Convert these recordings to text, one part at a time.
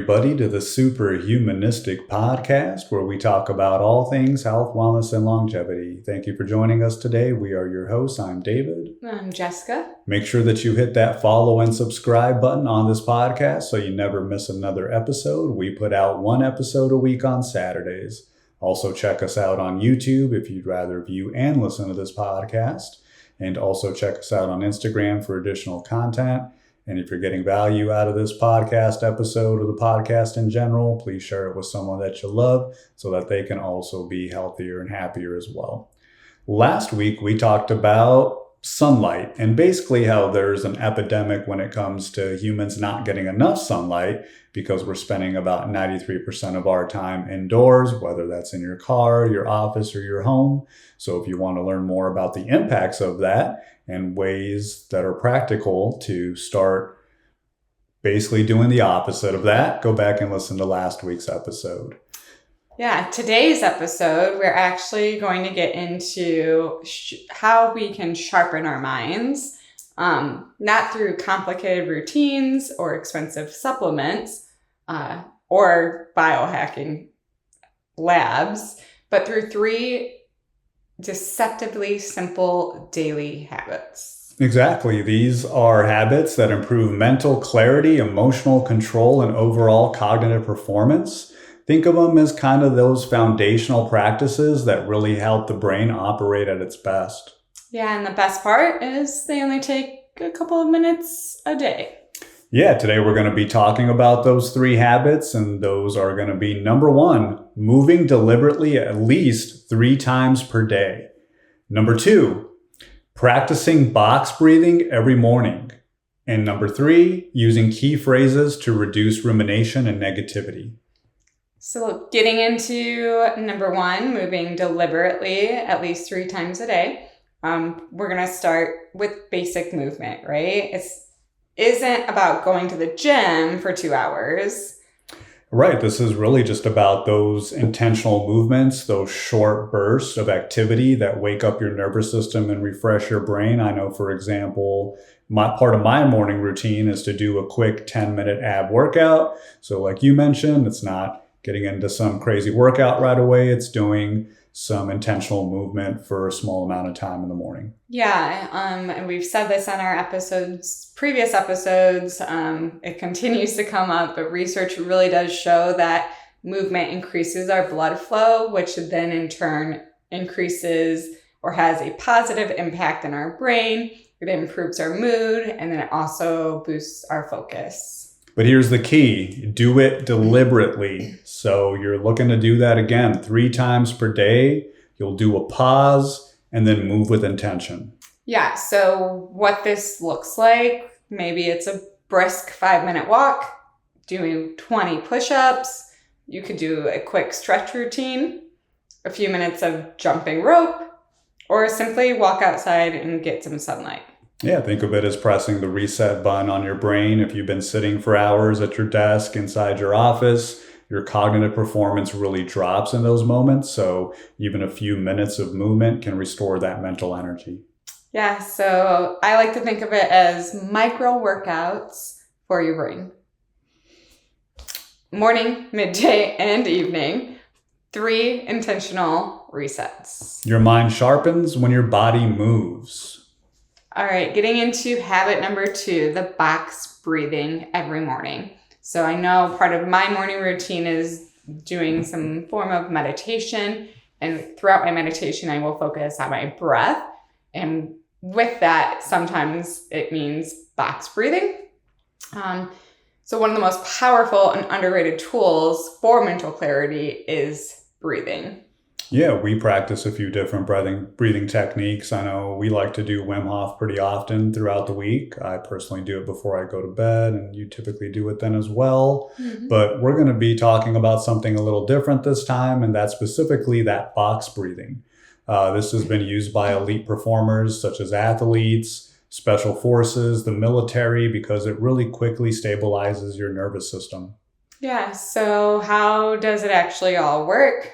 everybody, to the Superhumanistic Podcast, where we talk about all things health, wellness, and longevity. Thank you for joining us today. We are your hosts. I'm David. I'm Jessica. Make sure that you hit that follow and subscribe button on this podcast so you never miss another episode. We put out one episode a week on Saturdays. Also, check us out on YouTube if you'd rather view and listen to this podcast. And also check us out on Instagram for additional content. And if you're getting value out of this podcast episode or the podcast in general, please share it with someone that you love so that they can also be healthier and happier as well. Last week, we talked about sunlight and basically how there's an epidemic when it comes to humans not getting enough sunlight because we're spending about 93% of our time indoors, whether that's in your car, your office, or your home. So if you want to learn more about the impacts of that and ways that are practical to start basically doing the opposite of that, go back and listen to last week's episode. Yeah, today's episode, we're actually going to get into how we can sharpen our minds, not through complicated routines or expensive supplements or biohacking labs, but through 3 deceptively simple daily habits. Exactly. These are habits that improve mental clarity, emotional control, and overall cognitive performance. Think of them as kind of those foundational practices that really help the brain operate at its best. Yeah, and the best part is they only take a couple of minutes a day. Yeah, today we're going to be talking about those 3 habits, and those are going to be number 1, moving deliberately at least 3 times per day. Number 2, practicing box breathing every morning. And number 3, using key phrases to reduce rumination and negativity. So getting into number 1, moving deliberately at least 3 times a day. We're going to start with basic movement, right? It isn't about going to the gym for 2 hours. Right. This is really just about those intentional movements, those short bursts of activity that wake up your nervous system and refresh your brain. I know, for example, part of my morning routine is to do a quick 10-minute ab workout. So like you mentioned, it's not getting into some crazy workout right away. It's doing some intentional movement for a small amount of time in the morning. Yeah, and we've said this on our previous episodes. It continues to come up, but research really does show that movement increases our blood flow, which then in turn increases or has a positive impact in our brain. It improves our mood, and then it also boosts our focus. But here's the key. Do it deliberately. So you're looking to do that again 3 times per day. You'll do a pause and then move with intention. Yeah. So what this looks like, maybe it's a brisk 5-minute walk, doing 20 push-ups. You could do a quick stretch routine, a few minutes of jumping rope, or simply walk outside and get some sunlight. Yeah, think of it as pressing the reset button on your brain. If you've been sitting for hours at your desk inside your office, your cognitive performance really drops in those moments. So even a few minutes of movement can restore that mental energy. Yeah, so I like to think of it as micro workouts for your brain. Morning, midday, and evening. 3 intentional resets. Your mind sharpens when your body moves. All right, getting into habit number 2, the box breathing every morning. So I know part of my morning routine is doing some form of meditation. And throughout my meditation, I will focus on my breath. And with that, sometimes it means box breathing. So one of the most powerful and underrated tools for mental clarity is breathing. Yeah, we practice a few different breathing techniques. I know we like to do Wim Hof pretty often throughout the week. I personally do it before I go to bed, and you typically do it then as well. Mm-hmm. But we're going to be talking about something a little different this time, and that's specifically that box breathing. This has been used by elite performers such as athletes, special forces, the military, because it really quickly stabilizes your nervous system. Yeah, so how does it actually all work?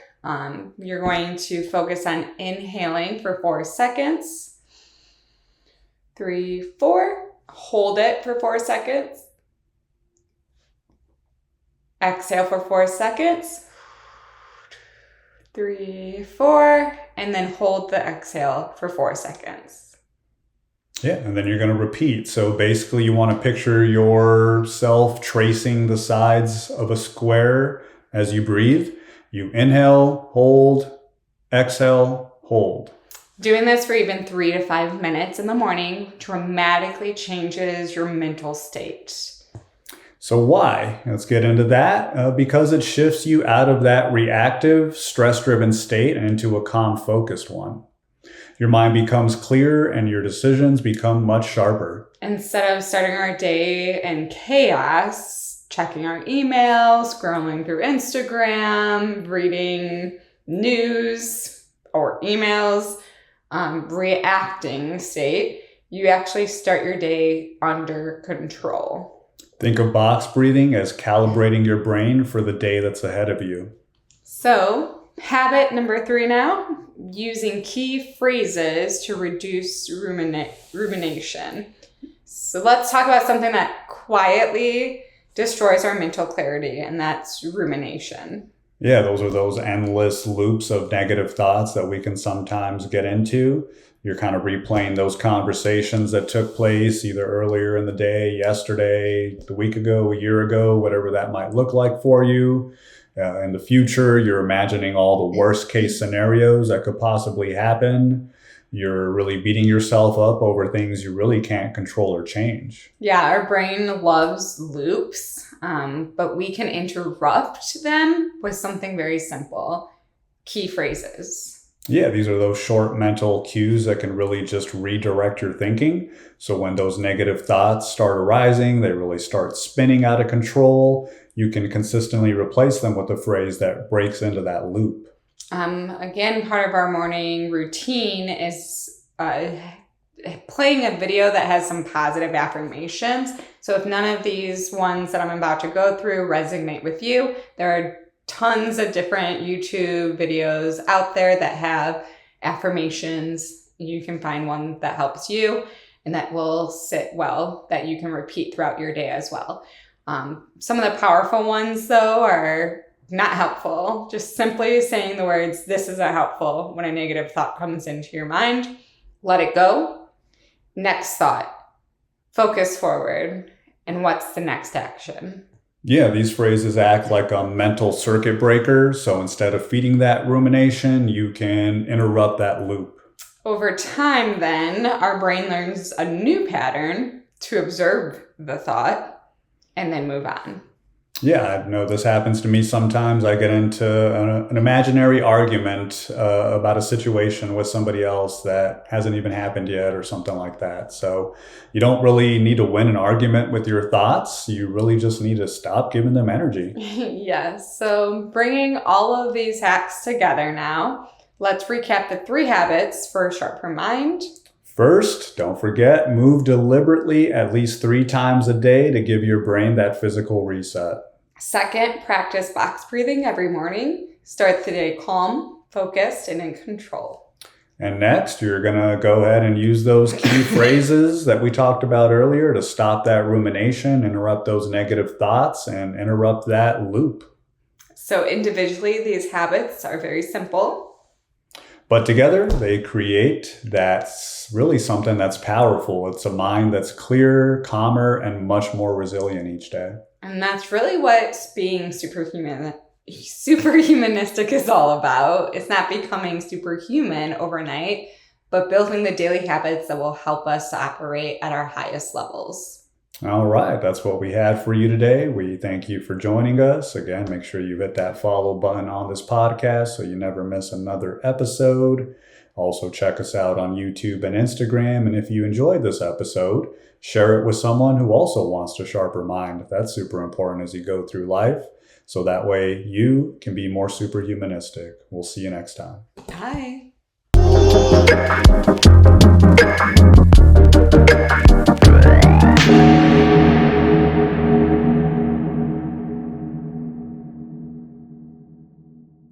You're going to focus on inhaling for 4 seconds. 3, 4. Hold it for 4 seconds. Exhale for 4 seconds. 3, 4, and then hold the exhale for 4 seconds. Yeah, and then you're going to repeat. So basically you want to picture yourself tracing the sides of a square as you breathe. You inhale, hold, exhale, hold. Doing this for even 3 to 5 minutes in the morning dramatically changes your mental state. So why? Let's get into that. Because it shifts you out of that reactive, stress-driven state and into a calm, focused one. Your mind becomes clearer and your decisions become much sharper. Instead of starting our day in chaos, checking our emails, scrolling through Instagram, reading news or emails, reacting state, you actually start your day under control. Think of box breathing as calibrating your brain for the day that's ahead of you. So, habit number 3 now, using key phrases to reduce rumination. So let's talk about something that quietly destroys our mental clarity, and that's rumination. Yeah, those are those endless loops of negative thoughts that we can sometimes get into. You're kind of replaying those conversations that took place either earlier in the day, yesterday, the week ago, a year ago, whatever that might look like for you. In the future, you're imagining all the worst case scenarios that could possibly happen. You're really beating yourself up over things you really can't control or change. Yeah, our brain loves loops, but we can interrupt them with something very simple. Key phrases. Yeah, these are those short mental cues that can really just redirect your thinking. So when those negative thoughts start arising, they really start spinning out of control, you can consistently replace them with a phrase that breaks into that loop. Again, part of our morning routine is playing a video that has some positive affirmations. So if none of these ones that I'm about to go through resonate with you, there are tons of different YouTube videos out there that have affirmations. You can find one that helps you and that will sit well, that you can repeat throughout your day as well. Some of the powerful ones, though, are not helpful. Just simply saying the words, "This isn't helpful," when a negative thought comes into your mind. Let it go. Next thought. Focus forward. And what's the next action? Yeah, these phrases act like a mental circuit breaker. So instead of feeding that rumination, you can interrupt that loop. Over time, then, our brain learns a new pattern to observe the thought and then move on. Yeah, I know this happens to me sometimes. I get into an imaginary argument about a situation with somebody else that hasn't even happened yet or something like that. So you don't really need to win an argument with your thoughts. You really just need to stop giving them energy. Yes. So bringing all of these hacks together now, let's recap the 3 habits for a sharper mind. First, don't forget, move deliberately at least 3 times a day to give your brain that physical reset. Second, practice box breathing every morning. Start the day calm, focused, and in control. And next, you're going to go ahead and use those key phrases that we talked about earlier to stop that rumination, interrupt those negative thoughts, and interrupt that loop. So individually, these habits are very simple. But together, they create that's really something that's powerful. It's a mind that's clearer, calmer, and much more resilient each day. And that's really what being superhumanistic is all about. It's not becoming superhuman overnight, but building the daily habits that will help us to operate at our highest levels. All right, that's what we had for you today. We thank you for joining us. Again, make sure you hit that follow button on this podcast so you never miss another episode. Also, check us out on YouTube and Instagram. And if you enjoyed this episode, share it with someone who also wants to sharper mind. That's super important as you go through life. So that way you can be more superhumanistic. We'll see you next time. Bye.